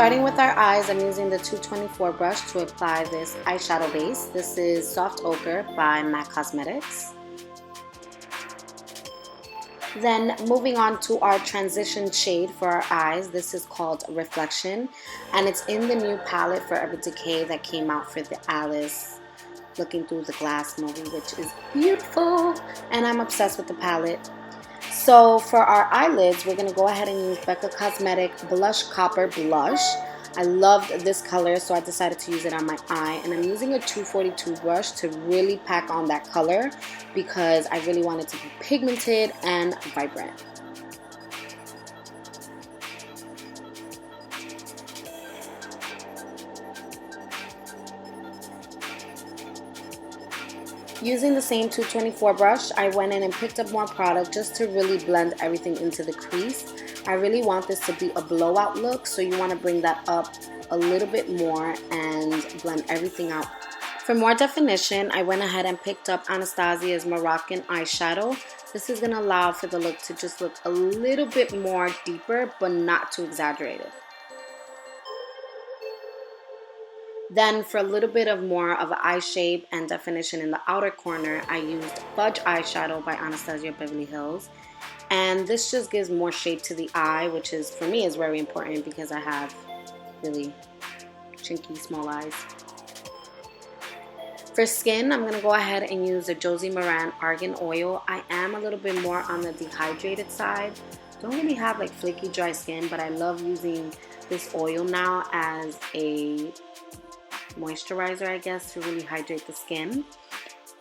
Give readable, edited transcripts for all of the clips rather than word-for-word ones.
starting with our eyes, I'm using the 224 brush to apply this eyeshadow base. This is Soft Ochre by Maccosmetics. Then moving on to our transition shade for our eyes. This is called Reflection, and it's in the new palette Forever Decay that came out for the Alice Looking Through the Glass movie, which is beautiful, and I'm obsessed with the palette. So for our eyelids, we're going to go ahead and use Becca Cosmetics Blush Copper Blush. I loved this color, so I decided to use it on my eye. And I'm using a 242 brush to really pack on that color because I really want it to be pigmented and vibrant. Using the same 224 brush, I went in and picked up more product just to really blend everything into the crease. I really want this to be a blowout look, so you want to bring that up a little bit more and blend everything out. For more definition, I went ahead and picked up Anastasia's Moroccan eyeshadow. This is going to allow for the look to just look a little bit more deeper, but not too exaggerated. Then for a little bit of more of an eye shape and definition in the outer corner, I used Fudge eyeshadow by Anastasia Beverly Hills. And this just gives more shape to the eye, which is, for me, is very important because I have really chinky small eyes. For skin, I'm going to go ahead and use the Josie Maran Argan Oil. I am a little bit more on the dehydrated side. Don't really have like flaky dry skin, but I love using this oil now as a moisturizer, I guess, to really hydrate the skin.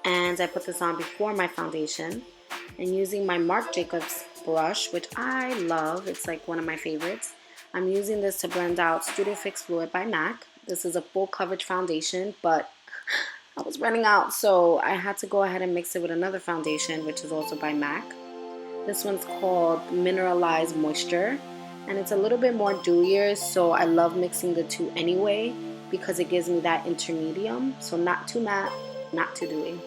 And I put this on before my foundation, and using my Marc Jacobs brush, which I love, it's like one of my favorites. I'm using this to blend out Studio Fix Fluid by MAC. This is a full coverage foundation, but I was running out, so I had to go ahead and mix it with another foundation, which is also by MAC. This one's called Mineralize Moisture, and it's a little bit more dewier, so I love mixing the two anyway, because it gives me that intermedium, so not too matte, not too dewy.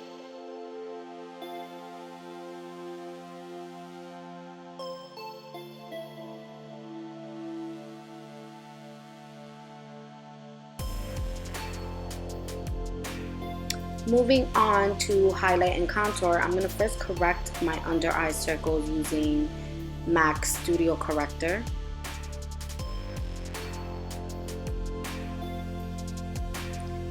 Moving on to highlight and contour, I'm going to first correct my under eye circles using MAC Studio Corrector.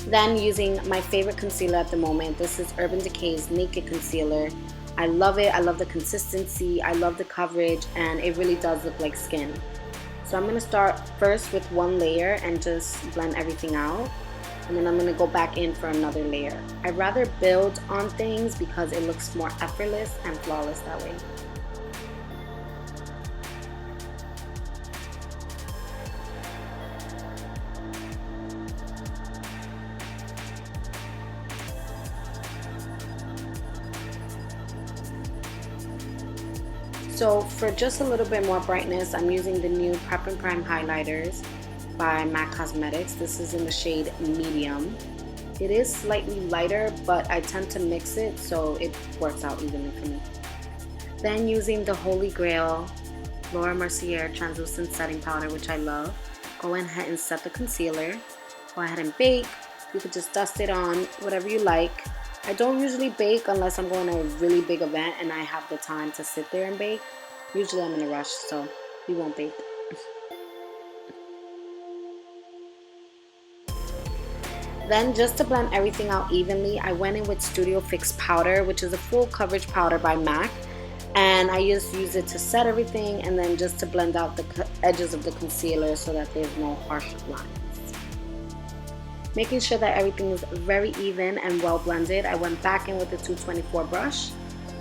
Then using my favorite concealer at the moment, this is Urban Decay's Naked Concealer. I love it, I love the consistency, I love the coverage, and it really does look like skin. So I'm going to start first with one layer and just blend everything out. And then I'm going to go back in for another layer. I'd rather build on things because it looks more effortless and flawless that way. So for just a little bit more brightness, I'm using the new Prep and Prime highlighters by Maccosmetics. This is in the shade Medium. It is slightly lighter, but I tend to mix it so it works out evenly for me. Then using the Holy Grail Laura Mercier Translucent Setting Powder, which I love, go ahead and set the concealer. Go ahead and bake. You could just dust it on, whatever you like. I don't usually bake unless I'm going to a really big event and I have the time to sit there and bake. Usually I'm in a rush, so we won't bake. Then just to blend everything out evenly, I went in with Studio Fix Powder, which is a full coverage powder by MAC. And I just use it to set everything and then just to blend out the edges of the concealer so that there's no harsh lines. Making sure that everything is very even and well blended, I went back in with the 224 brush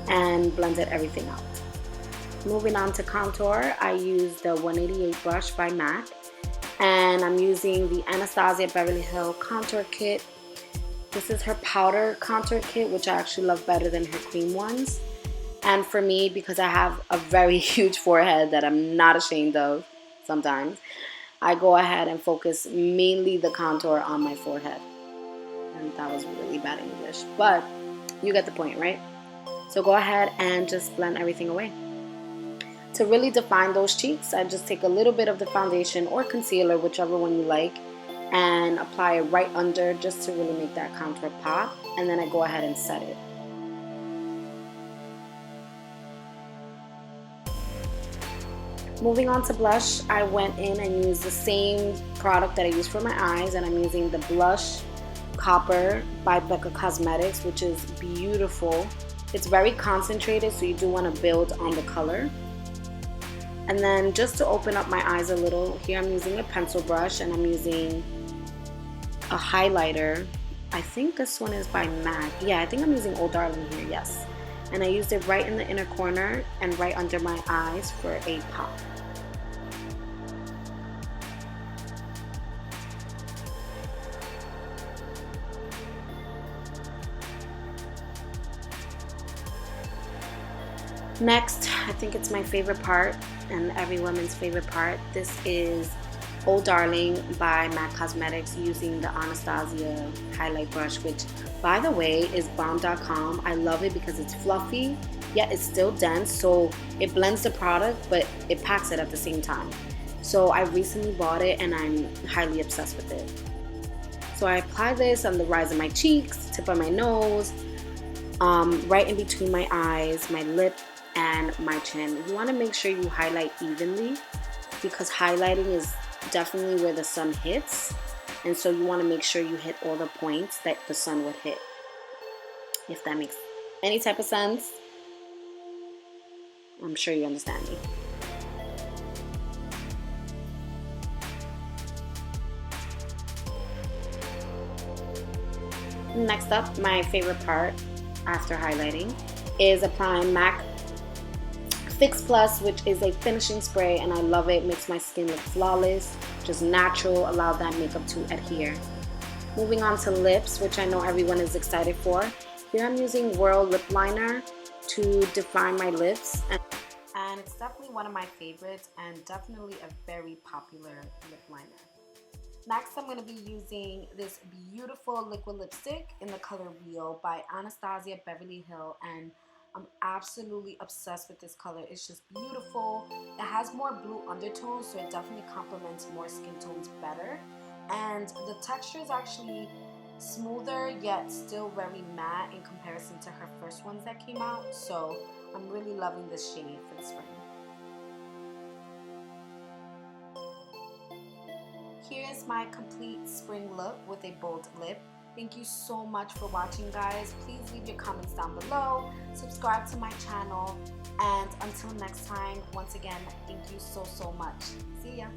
and blended everything out. Moving on to contour, I used the 188 brush by MAC, and I'm using the Anastasia Beverly Hills contour kit. This is her powder contour kit, which I actually love better than her cream ones. And for me, because I have a very huge forehead that I'm not ashamed of sometimes, I go ahead and focus mainly the contour on my forehead. And that was really bad English, but you get the point, right? So go ahead and just blend everything away. To really define those cheeks, I just take a little bit of the foundation or concealer, whichever one you like, and apply it right under just to really make that contour pop, and then I go ahead and set it. Moving on to blush, I went in and used the same product that I used for my eyes, and I'm using the Blush Copper by Becca Cosmetics, which is beautiful. It's very concentrated, so you do want to build on the color. And then just to open up my eyes a little, here I'm using a pencil brush and I'm using a highlighter. I think this one is by MAC. Yeah, I think I'm using Old Darling here, yes. And I used it right in the inner corner and right under my eyes for a pop. Next, I think it's my favorite part and every woman's favorite part. This is Old Darling by Maccosmetics using the Anastasia highlight brush, which by the way is bomb.com. I love it because it's fluffy, yet it's still dense, so it blends the product, but it packs it at the same time. So I recently bought it and I'm highly obsessed with it. So I apply this on the rise of my cheeks, tip of my nose, right in between my eyes, my lip, and my chin. You want to make sure you highlight evenly because highlighting is definitely where the sun hits, and so you want to make sure you hit all the points that the sun would hit, if that makes any type of sense. I'm sure you understand me. Next up, my favorite part after highlighting is applying MAC Fix Plus, which is a finishing spray, and I love it. It makes my skin look flawless, just natural, allow that makeup to adhere. Moving on to lips, which I know everyone is excited for. Here I'm using Whirl lip liner to define my lips, and it's definitely one of my favorites and definitely a very popular lip liner. Next, I'm going to be using this beautiful liquid lipstick in the color Whirl by Anastasia Beverly Hills, and I'm absolutely obsessed with this color. It's just beautiful. It has more blue undertones, so it definitely complements more skin tones better. And the texture is actually smoother, yet still very matte in comparison to her first ones that came out. So I'm really loving this shade for the spring. Here is my complete spring look with a bold lip. Thank you so much for watching, guys. Please leave your comments down below, subscribe to my channel, and until next time, once again, thank you so much. See ya.